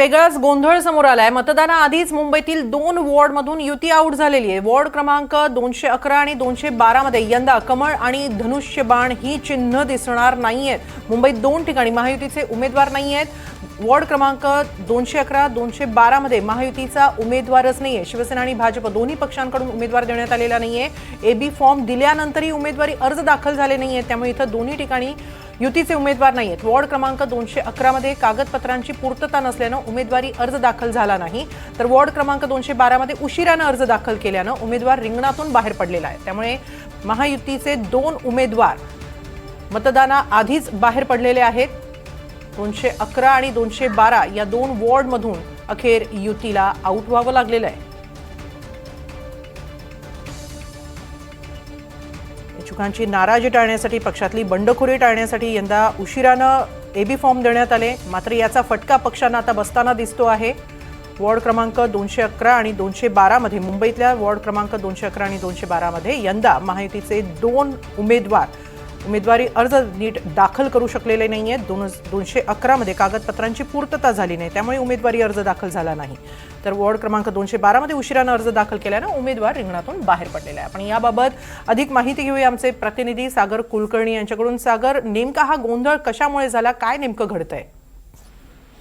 वेगळाच गोंधळ समोर आलाय। मतदानाआधीच मुंबईतील 2 वॉर्डमधून युती आउट झालेली आहे। वॉर्ड क्रमांक 211 आणि 212 मध्ये यंदा कमळ आणि धनुष्यबाण ही चिन्ह दिसणार नाहीयेत। मुंबईत 2 ठिकाणी महायुतीचे उमेदवार नाहीयेत। वॉर्ड क्रमांक 211 212 मध्ये महायुतीचा उमेदवारच नाहीये। शिवसेना आणि भाजप दोन्ही पक्षांकडून उमेदवार देण्यात आलेला नाहीये। एबी फॉर्म दिल्यानंतरही उमेदवारी अर्ज दाखल झाले नाहीयेत, त्यामुळे इथं दोन्ही ठिकाणी युतीचे उमेदवार नाहीयेत। वॉर्ड क्रमांक 211 मध्ये कागदपत्रांची पूर्तता नसल्यानं उमेदवारी अर्ज दाखल झाला नाही, तर वॉर्ड क्रमांक 212 मध्ये उशिराने अर्ज दाखल केल्यानं उमेदवार रिंगणातून बाहेर पडलेला आहे। त्यामुळे महायुतीचे 2 उमेदवार मतदानाआधीच बाहेर पडलेले आहेत। 211 आणि 212 या 2 वॉर्डमधून अखेर युतीला आउट व्हावं लागलेलं आहे। इच्छुकांची नाराजी टाळण्यासाठी, पक्षातली बंडखोरी टाळण्यासाठी यंदा उशिरानं एबी फॉर्म देण्यात आले, मात्र याचा फटका पक्षांना आता बसताना दिसतो आहे। वॉर्ड क्रमांक 211 आणि 212 मध्ये, मुंबईतल्या वॉर्ड क्रमांक 211 आणि 212 मध्ये यंदा महायुतीचे 2 उमेदवारी अर्ज नीट दाखल करू शकलेले नाहीयेत। 211 मध्ये कागदपत्रांची पूर्तता झाली नाही, त्यामुळे उमेदवारी अर्ज दाखल झाला नाही, तर वॉर्ड क्रमांक 212 मध्ये उशिराने अर्ज दाखल केल्यानं उमेदवार रिंगणातून बाहेर पडलेला आहे। आपण याबाबत अधिक माहिती घेऊया आमचे प्रतिनिधी सागर कुलकर्णी यांच्याकडून। सागर, नेमका हा गोंधळ कशामुळे झाला, काय नेमकं घडतंय?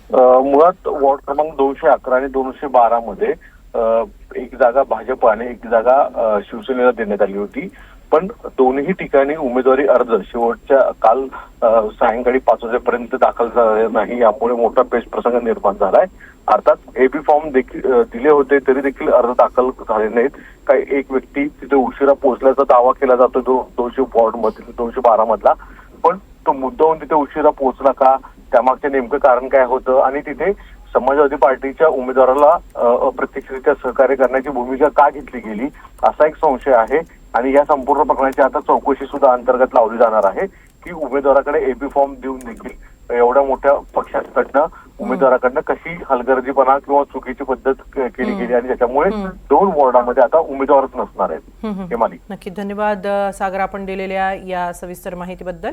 मुळात वॉर्ड क्रमांक 211 आणि 212 मध्ये एक जागा भाजप आणि एक जागा शिवसेनेला देण्यात आली होती, पण दोन्ही ठिकाणी उमेदवारी अर्ज शेवटच्या काल सायंकाळी 5 वाजेपर्यंत दाखल झाले नाही, यामुळे मोठा पेच प्रसंग निर्माण झालाय। अर्थात एबी फॉर्म देखील दिले होते तरी देखील अर्ज दाखल झाले नाहीत। काही एक व्यक्ती तिथे उशिरा पोहोचल्याचा दावा केला जातो 200 वॉर्ड मधील 212 मधला, पण तो मुद्दाहून तिथे उशिरा पोहोचला का, त्यामागचे नेमकं कारण काय होतं आणि तिथे समाजवादी पार्टीच्या उमेदवाराला अप्रत्यक्षरित्या सहकार्य करण्याची भूमिका का घेतली गेली, असा एक संशय आहे। आणि या संपूर्ण प्रकरणाची आता चौकशी सुद्धा अंतर्गत लावली जाणार आहे की उमेदवाराकडे एबी फॉर्म देऊन देखील एवढ्या मोठ्या पक्षाकडनं उमेदवाराकडनं कशी हलगर्जीपणा किंवा चुकीची पद्धत केली गेली आणि त्याच्यामुळे 2 वॉर्डामध्ये आता उमेदवारच नसणार आहेत। नक्की, धन्यवाद सागर, आपण दिलेल्या या सविस्तर माहितीबद्दल।